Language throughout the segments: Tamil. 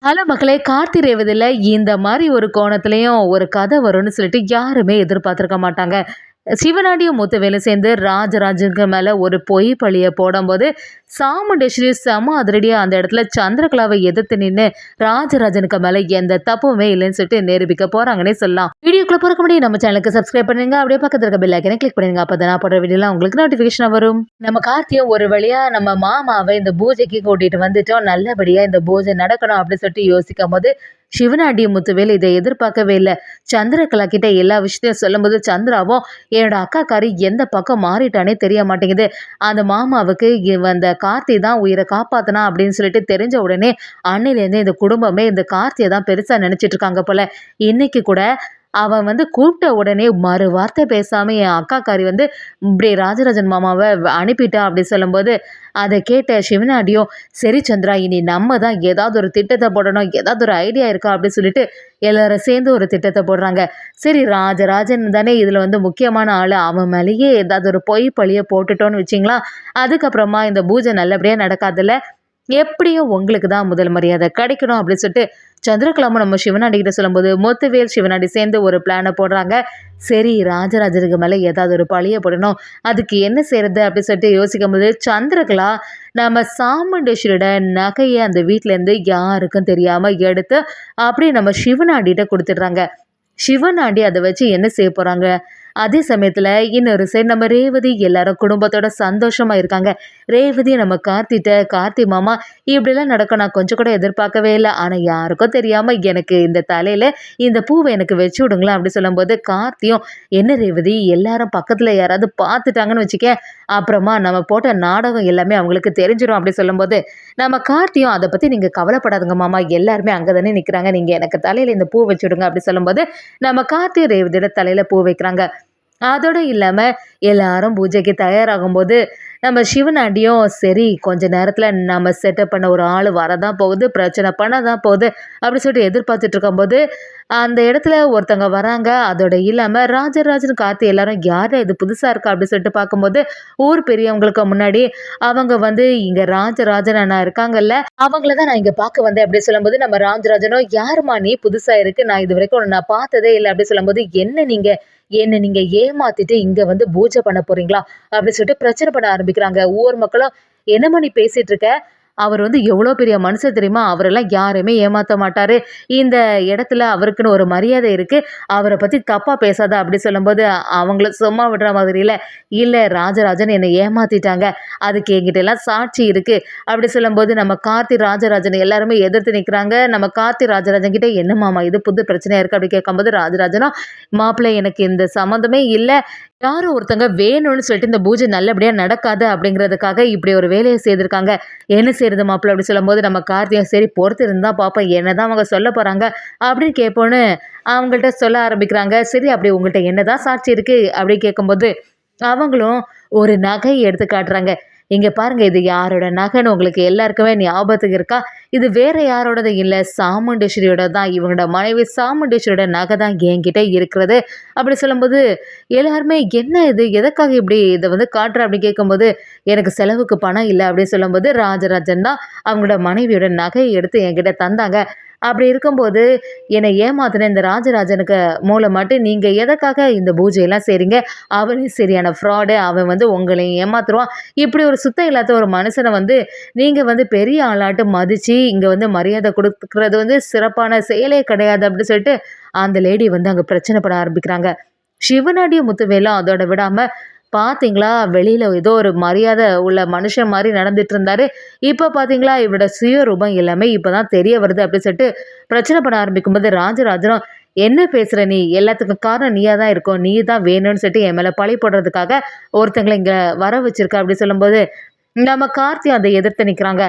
ஹலோ மக்களே! கார்த்தி ரேவதில இந்த மாரி ஒரு கோணத்திலயும் ஒரு கதை வரும்னு சொல்லிட்டு யாருமே எதிர்பார்த்திருக்க மாட்டாங்க. சிவனாடியும் முத்துவேலும் சேர்ந்து ராஜராஜனுக்கு மேல ஒரு பொய் பழிய போடும்போது, சாமுண்டேஸ்வரி செம அதிரடியா அந்த இடத்துல சந்திரகலாவை எதிர்த்து நின்னு ராஜராஜனுக்கு மேல எந்த தப்புமே இல்லைன்னு சொல்லிட்டு நிரூபிக்க போறாங்கன்னே சொல்லலாம். வீடியோக்குள்ள போறதுக்கு முன்னாடி நம்ம சேனலுக்கு சப்ஸ்கிரைப் பண்ணுங்க. அப்படியே பக்கத்துல இருக்க பெல் ஐகானை கிளிக் பண்ணுங்க. அப்பதான் நான் போடுற வீடியோலாம் உங்களுக்கு நோட்டிஃபிகேஷனா வரும். நம்ம கார்த்தியும் ஒரு வழியா நம்ம மாமாவை இந்த பூஜைக்கு கூட்டிட்டு வந்துட்டோம். நல்லபடியா இந்த பூஜை நடக்கணும் அப்படின்னு சொல்லிட்டு யோசிக்கும்போது, சிவனாடி முத்துவேல் இதை எதிர்பார்க்கவே இல்ல. சந்திரகலா கிட்ட எல்லா விஷயத்தையும் சொல்லும்போது சந்திராவும் என்னோட அக்காக்காரி எந்த பக்கம் மாறிட்டானே தெரிய மாட்டேங்குது. அந்த மாமாவுக்கு அந்த கார்த்தி தான் உயிரை காப்பாத்தனா அப்படின்னு சொல்லிட்டு தெரிஞ்ச உடனே அன்னையிலேருந்து இந்த குடும்பமே இந்த கார்த்தியை தான் பெருசா நினைச்சிட்டு இருக்காங்க போல. இன்னைக்கு கூட அவன் கூப்பிட்ட உடனே மறு வார்த்தை பேசாம என் அக்காக்காரி இப்படி ராஜராஜன் மாமாவை அனுப்பிட்டா அப்படி சொல்லும்போது, அதை கேட்ட சிவனாடியும் சரி சந்திரா, இனி நம்ம தான் ஏதாவது ஒரு திட்டத்தை போடணும், ஏதாவது ஒரு ஐடியா இருக்கா அப்படின்னு சொல்லிட்டு எல்லாரும் சேர்ந்து ஒரு திட்டத்தை போடுறாங்க. சரி, ராஜராஜன் தானே இதுல முக்கியமான ஆளு, அவன் மேலேயே ஏதாவது ஒரு பொய் பழிய போட்டுட்டோன்னு வச்சிங்களா, அதுக்கப்புறமா இந்த பூஜை நல்லபடியா நடக்காதுல்ல, எப்படியும் உங்களுக்கு தான் முதல் மரியாதை கிடைக்கணும் அப்படின்னு சொல்லிட்டு சந்திரகலாமும் நம்ம சிவனாடி கிட்ட சொல்லும்போது முத்துவேல் சிவனாடி சேர்ந்து ஒரு பிளானை போடுறாங்க. சரி, ராஜராஜனுக்கு மேலே ஏதாவது ஒரு பழிய போடணும், அதுக்கு என்ன செய்யறது அப்படின்னு சொல்லிட்டு யோசிக்கும் போது சந்திரகலா நம்ம சாமுண்டேஸ்வரியோட நகையை அந்த வீட்டிலேருந்து யாருக்கும் தெரியாமல் எடுத்து அப்படியே நம்ம சிவனாடிகிட்ட கொடுத்துட்றாங்க. சிவனாண்டி அதை வச்சு என்ன செய்ய போறாங்க? அதே சமயத்துல இன்னொரு சைடு நம்ம ரேவதி எல்லாரும் குடும்பத்தோட சந்தோஷமா இருக்காங்க. ரேவதி நம்ம கார்த்தி மாமா இப்படிலாம் நடக்கும் நான் கொஞ்சம் கூட எதிர்பார்க்கவே இல்லை. ஆனா யாருக்கும் தெரியாம எனக்கு இந்த தலையில இந்த பூவை எனக்கு வச்சு விடுங்களேன் அப்படி சொல்லும்போது கார்த்தியும் என்ன ரேவதி, எல்லாரும் பக்கத்துல யாராவது பார்த்துட்டாங்கன்னு வச்சுக்க, அப்புறமா நம்ம போட்ட நாடகம் எல்லாமே அவங்களுக்கு தெரிஞ்சிடும் அப்படி சொல்லும்போது நம்ம கார்த்தியும் அதை பத்தி நீங்க கவலைப்படாதுங்க மாமா, எல்லாருமே அங்கதானே நிக்கிறாங்க, நீங்க எனக்கு தலையில இந்த பூ வச்சு விடுங்க அப்படி சொல்லும்போது நம்ம கார்த்தி ரேவதியோட தலையில பூ வைக்கிறாங்க. அதோட இல்லாம எல்லாரும் பூஜைக்கு தயாராகும்போது நம்ம சிவனாண்டியும் சரி கொஞ்ச நேரத்துல நம்ம செட்டப் பண்ண ஒரு ஆள் வரதான் போகுது, பிரச்சனை பண்ணதான் போகுது அப்படி சொல்லிட்டு எதிர்பார்த்துட்டு இருக்கும்போது அந்த இடத்துல ஒருத்தவங்க வராங்க. அதோட இல்லாம ராஜராஜன் கார்த்தி எல்லாரும் யாரு இது புதுசா இருக்கா அப்படி சொல்லிட்டு பார்க்கும்போது ஊர் பெரியவங்களுக்கு முன்னாடி அவங்க இங்க ராஜராஜன் அண்ணா இருக்காங்கல்ல, அவங்களதான் நான் இங்க பார்க்க வந்தேன் அப்படி சொல்லும்போது நம்ம ராஜராஜனும் யாருமா நீ, புதுசா இருக்கு, நான் இது வரைக்கும் நான் பார்த்ததே இல்லை அப்படி சொல்லும்போது என்ன நீங்க ஏமாத்திட்டு இங்க பூஜை பண்ண போறீங்களா அப்படின்னு சொல்லிட்டு பிரச்சனை பண்ண ஆரம்பிக்கிறாங்க. ஊர் மக்களும் என்னம்மா நீ பேசிட்டு இருக்க, அவர் எவ்வளோ பெரிய மனுஷன் தெரியுமா, அவரெல்லாம் யாரையுமே ஏமாற்ற மாட்டாரு, இந்த இடத்துல அவருக்குன்னு ஒரு மரியாதை இருக்கு, அவரை பத்தி தப்பா பேசாத அப்படி சொல்லும்போது அவங்கள சும்மா விடுற மாதிரி இல்லை ராஜராஜன் என்னை ஏமாத்திட்டாங்க, அதுக்கு என்கிட்ட எல்லாம் சாட்சி இருக்கு அப்படி சொல்லும்போது நம்ம கார்த்தி ராஜராஜன் எல்லாருமே எதிர்த்து நிற்கிறாங்க. நம்ம கார்த்தி ராஜராஜன் கிட்ட என்ன மாமா இது புது பிரச்சனையா இருக்கு அப்படி கேட்கும்போது ராஜராஜனும் மாப்பிள்ளை எனக்கு இந்த சம்மந்தமே இல்லை, யாரும் ஒருத்தங்க வேணும்னு சொல்லிட்டு இந்த பூஜை நல்லபடியா நடக்காது அப்படிங்கிறதுக்காக இப்படி ஒரு வேலையை செய்திருக்காங்க, என்ன செய்யறது மாப்பிள்ள அப்படி சொல்லும்போது நம்ம கார்த்தியும் சரி பொறுத்து இருந்தா பார்ப்போம் என்னதான் அவங்க சொல்ல போறாங்க அப்படின்னு கேட்போன்னு அவங்கள்ட்ட சொல்ல ஆரம்பிக்கிறாங்க. சரி, அப்படி உங்கள்கிட்ட என்னதான் சாட்சி இருக்கு அப்படி கேட்கும்போது அவங்களும் ஒரு நகை எடுத்து காட்டுறாங்க. இங்க பாருங்க, இது யாரோட நகைன்னு உங்களுக்கு எல்லாருக்குமே ஞாபகத்துக்கு இருக்கா, இது வேற யாரோடது இல்லை, சாமுண்டேஸ்வரியோட தான், இவங்களோட மனைவி சாமுண்டேஸ்வரியோட நகை தான் என்கிட்ட இருக்கிறது அப்படி சொல்லும்போது எல்லாருமே என்ன இது, எதற்காக இப்படி இதை காட்டுற அப்படி கேட்கும்போது எனக்கு செலவுக்கு பணம் இல்லை அப்படின்னு சொல்லும்போது ராஜராஜன் தான் அவங்களோட மனைவியோட நகையை எடுத்து என்கிட்ட தந்தாங்க, அப்படி இருக்கும்போது என்னை ஏமாத்தின இந்த ராஜராஜனுக்கு மூலமாட்டு நீங்க எதற்காக இந்த பூஜையெல்லாம் செய்றீங்க, அவனே சரியான ஃப்ராடு, அவன் உங்களையும் ஏமாத்துருவான், இப்படி ஒரு சுத்தம் இல்லாத ஒரு மனுஷனை நீங்க பெரிய ஆளாட்டு மதிச்சு இங்க மரியாதை கொடுக்கறது சிறப்பான செயலே கிடையாது அப்படி சொல்லிட்டு அந்த லேடி அங்க பிரச்சனை பண்ண ஆரம்பிக்கிறாங்க. சிவனாடிய முத்துவேலும் அதோட விடாம பார்த்தீங்களா, வெளியில ஏதோ ஒரு மரியாதை உள்ள மனுஷன் மாதிரி நடந்துட்டு இருந்தாரு, இப்போ பார்த்தீங்களா இவரோட சுயரூபம் எல்லாமே இப்போதான் தெரிய வருது அப்படின்னு சொல்லிட்டு பிரச்சனை பண்ண ஆரம்பிக்கும்போது ராஜராஜனும் என்ன பேசுற நீ, எல்லாத்துக்கும் காரணம் நீயா தான் இருக்கும், நீ தான் வேணும்னு சொல்லிட்டு என் மேல பழி போடுறதுக்காக ஒருத்தங்களை இங்க வர வச்சிருக்க அப்படி சொல்லும்போது நம்ம கார்த்தி அதை எதிர்த்து நிற்கிறாங்க.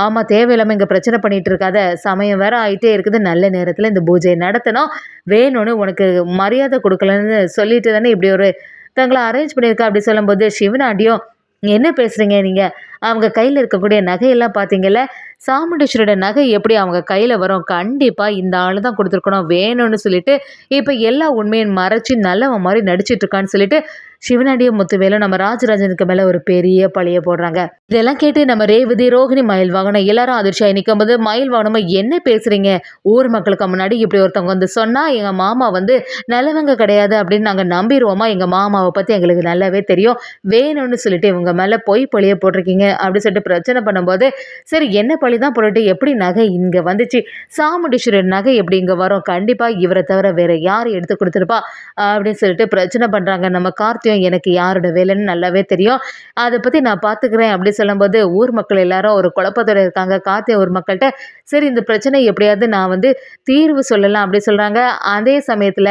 ஆமா, தேவையில்லாம இங்க பிரச்சனை பண்ணிட்டு இருக்காத, சமயம் வேற ஆயிட்டே இருக்குது, நல்ல நேரத்துல இந்த பூஜையை நடத்தணும், வேணும்னு உனக்கு மரியாதை கொடுக்கலன்னு சொல்லிட்டு தானே இப்படி ஒரு தங்களை அரேஞ்ச் பண்ணியிருக்கா அப்படி சொல்லும்போது சிவனாண்டியும் என்ன பேசுறீங்க நீங்க, அவங்க கையில் இருக்கக்கூடிய நகையெல்லாம் பார்த்தீங்கல்ல, சாமுண்டீஸ்வரியோட நகை எப்படி அவங்க கையில வரும்? கண்டிப்பா இந்த ஆளு தான் குடுத்துருக்கணும் வேணும்னு சொல்லிட்டு, இப்ப எல்லா உண்மையும் மறைச்சு நல்லவன் மாரி நடிச்சிட்டு இருக்கான்னு சொல்லிட்டு, சிவனாண்டியும் முத்துவேலும் நம்ம ராஜராஜனுக்கு மேல ஒரு பெரிய பழிய போடுறாங்க. இதெல்லாம் கேட்டு நம்ம ரேவதி, ரோகிணி, மயில்வாகனம் எல்லாரும் அதிர்ச்சியாயி நிக்கும்போது, மயில்வாகனமும் என்ன பேசுறீங்க? ஊர் மக்களுக்கு முன்னாடி இப்படி ஒருத்தவங்க வந்து சொன்னா, எங்க மாமா வந்து நல்லவங்க கிடையாது அப்படின்னு நாங்க நம்பிருவோமா? எங்க மாமாவ பத்தி எங்களுக்கு நல்லாவே தெரியும். வேணும்னு சொல்லிட்டு இவங்க மேல பொய் பழிய போட்டிருக்கீங்க அப்படின்னு சொல்லிட்டு பிரச்சனை பண்ணும்போது, சரி என்ன பழி தான் போட்டுட்டு எப்படி நகை இங்க வந்துச்சு? சாமுண்டீஸ்வரர் நகை எப்படி இங்க வரும்? கண்டிப்பா இவர தவிர வேற யார் எடுத்து குடுத்துருப்பா? அப்படின்னு சொல்லிட்டு பிரச்சனை பண்றாங்க. நம்ம கார்த்தியும் எனக்கு யாரோட வேலைன்னு நல்லாவே தெரியும். அத பத்தி நான் பார்த்துக்கிறேன் அப்படி சொல்லும்போது, ஊர் மக்கள் எல்லாரும் ஒரு குழப்பத்தோட இருக்காங்க. கார்த்திகை ஊர் மக்கள்ட்ட, சரி இந்த பிரச்சனை எப்படியாவது நான் வந்து தீர்வு சொல்லலாம் அப்படி சொல்றாங்க. அதே சமயத்துல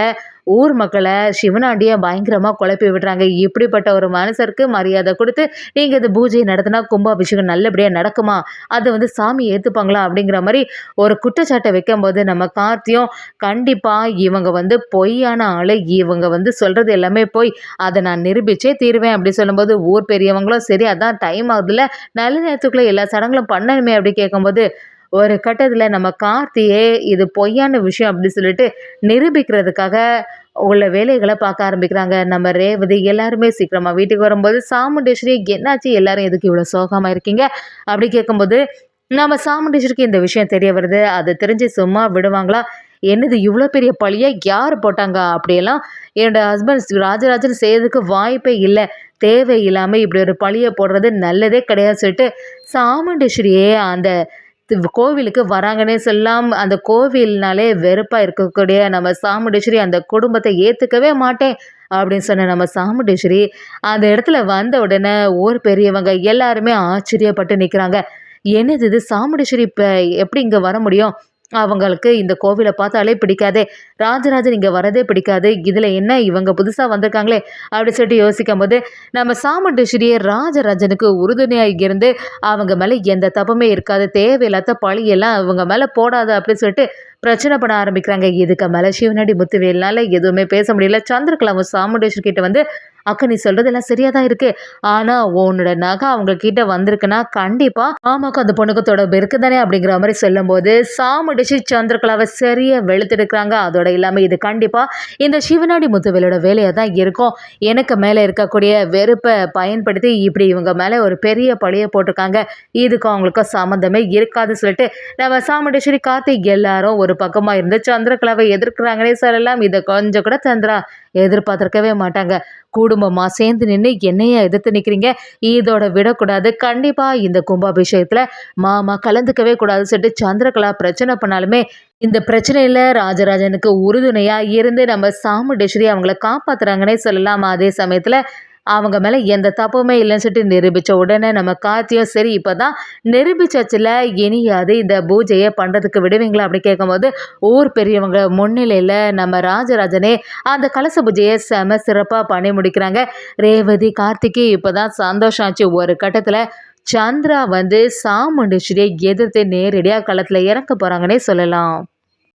ஊர் மக்கள சிவனாண்டிய பயங்கரமா குழப்பி விடுறாங்க. இப்படிப்பட்ட ஒரு மனுஷருக்கு மரியாதை குடுத்து, நீங்க இந்த பூஜைய நடத்தினா கும்பாபிஷேகம் நல்லபடியா நடக்குமா? அத வந்து சாமி ஏத்துப்பாங்களா? அப்படிங்கிற மாரி ஒரு குற்றச்சாட்ட வைக்கும்போது, நம்ம கார்த்தியும் கண்டிப்பா இவங்க வந்து பொய்யான ஆளு. இவங்க வந்து சொல்றது எல்லாமே பொய். அத நான் நிரூபிச்சே தீருவேன் அப்படி சொல்லும்போது, ஊர் பெரியவங்களும் சரி அதான் டைம் ஆகுதுல்ல, நல்ல நேரத்துக்குள்ள எல்லா சடங்களும் பண்ணணுமே அப்படி கேட்கும்போது, ஒரு கட்டத்துல நம்ம கார்த்தியே இது பொய்யான விஷயம் அப்படி சொல்லிட்டு நிரூபிக்கிறதுக்காக உள்ள வேலைகள பார்க்க ஆரம்பிக்கிறாங்க. நம்ம ரேவதி எல்லாருமே சீக்கிரமா வீட்டுக்கு வரும்போது, சாமுண்டீஸ்வரி என்னாச்சு எல்லாரும் எதுக்கு இவ்வளோ சோகமா இருக்கீங்க? அப்படி கேட்கும்போது, நம்ம சாமுண்டீஸ்வரிக்கு இந்த விஷயம் தெரிய வருது. அது தெரிஞ்சு சும்மா விடுவாங்களா? என்னது இவ்ளோ பெரிய பழிய யார் போட்டாங்க? அப்படியெல்லாம் என்னோட ஹஸ்பண்ட் ராஜராஜன் செய்யறதுக்கு வாய்ப்பே இல்ல. தேவையில்லாம இப்படி ஒரு பழிய போடுறது நல்லதே கிடையாதுன்னு சொல்லிட்டு, சாமுண்டீஸ்வரியே அந்த கோவிலுக்கு வராங்கன்னே சொல்லலாம். அந்த கோவில்னாலே வெறுப்பா இருக்கக்கூடிய நம்ம சாமுண்டீஸ்வரி அந்த குடும்பத்த ஏத்துக்கவே மாட்டேன் அப்படின்னு சொன்ன நம்ம சாமுண்டீஸ்வரி, அந்த இடத்துல வந்த உடனே ஊர் பெரியவங்க எல்லாருமே ஆச்சரியப்பட்டு நிக்கிறாங்க. என்னது இது சாமுண்டீஸ்வரி இப்ப எப்படி இங்க வர முடியும்? அவங்களுக்கு இந்த கோவில பார்த்தாலே பிடிக்காதே! ராஜராஜன் இங்க வரதே பிடிக்காது. இதுல என்ன இவங்க புதுசா வந்திருக்காங்களே! அப்படி சொல்லிட்டு யோசிக்கும்போது, நம்ம சாமுண்டீஸ்வரியே ராஜராஜனுக்கு உறுதுணையா இருந்து அவங்க மேல எந்த தப்புமே இருக்காது. தேவையில்லாத பழியெல்லாம் அவங்க மேல போடாத அப்படின்னு சொல்லிட்டு பிரச்சனை பண்ண ஆரம்பிக்கிறாங்க. இதுக்கு மேல சிவனடி முத்துவேல்னால எதுவுமே பேச முடியல. சந்திரகலாவும் சாமுண்டீஸ்வரி கிட்ட வந்து, "அக்கா நீ சொல்றதெல்லாம் சரியா தான் இருக்கு. ஆனா உன்னோட நகை அவங்க கிட்ட வந்திருக்குன்னா, கண்டிப்பா மாமாக்கும் அந்த பொண்ணுக்கும் தொடர்பு இருக்கு தானே" அப்படிங்கிற மாரி சொல்லும்போது, சாமுண்டீஸ்வரி சந்திரகலாவ சரியா வெளுத்தெடுக்குறாங்க. அதோட இல்லாம இது கண்டிப்பா இந்த சிவனாடி முத்துவேலோட வேலையா தான் இருக்கும். எனக்கு மேல இருக்கக்கூடிய வெறுப்ப பயன்படுத்தி இப்படி இவங்க மேல ஒரு பெரிய பழிய போட்டுருக்காங்க. இதுக்கும் அவங்களுக்கும் சம்மந்தமே இருக்காதுன்னு சொல்லிட்டு, நம்ம சாமுண்டீஸ்வரி, கார்த்திக் எல்லாரும் ஒரு பக்கமா இருந்து சந்திரகலாவை எதிர்க்கிறாங்கன்னே சொல்லலாம். இத கொஞ்சம் கூட சந்திரா எதிர்பார்த்திருக்கவே மாட்டாங்க. குடும்பமா சேர்ந்து நின்னு என்னைய எதிர்த்து நிக்கிறீங்க? இதோட விடக்கூடாது. கண்டிப்பா இந்த கும்பாபிஷேகத்துல மாமா கலந்துக்கவே கூடாதுன்னு சொல்லிட்டு சந்திரகலா பிரச்சனை பண்ணாலுமே, இந்த பிரச்சனையில ராஜராஜனுக்கு உறுதுணையா இருந்து நம்ம சாமுண்டீஸ்வரி அவங்கள காப்பாத்துறாங்கன்னே சொல்லலாம். அதே சமயத்துல அவங்க மேல எந்த தப்புமே இல்லைன்னு சொல்லிட்டு நிரூபிச்ச உடனே நம்ம கார்த்தியும் சரி இப்பதான் நிரூபிச்சாச்சுல, இனியாவது இந்த பூஜைய பண்றதுக்கு விடுவீங்களா? அப்படி கேட்கும்போது, ஊர் பெரியவங்க முன்னிலையில நம்ம ராஜராஜனே அந்த கலச பூஜைய செம சிறப்பா பண்ணி முடிக்கிறாங்க. ரேவதி, கார்த்திக்கு இப்பதான் சந்தோஷம் ஆச்சு. ஒரு கட்டத்துல சந்திரா வந்து சாமுண்டீஸ்வரியை எதிர்த்து நேரடியா களத்துல இறங்க போறாங்கன்னே சொல்லலாம்.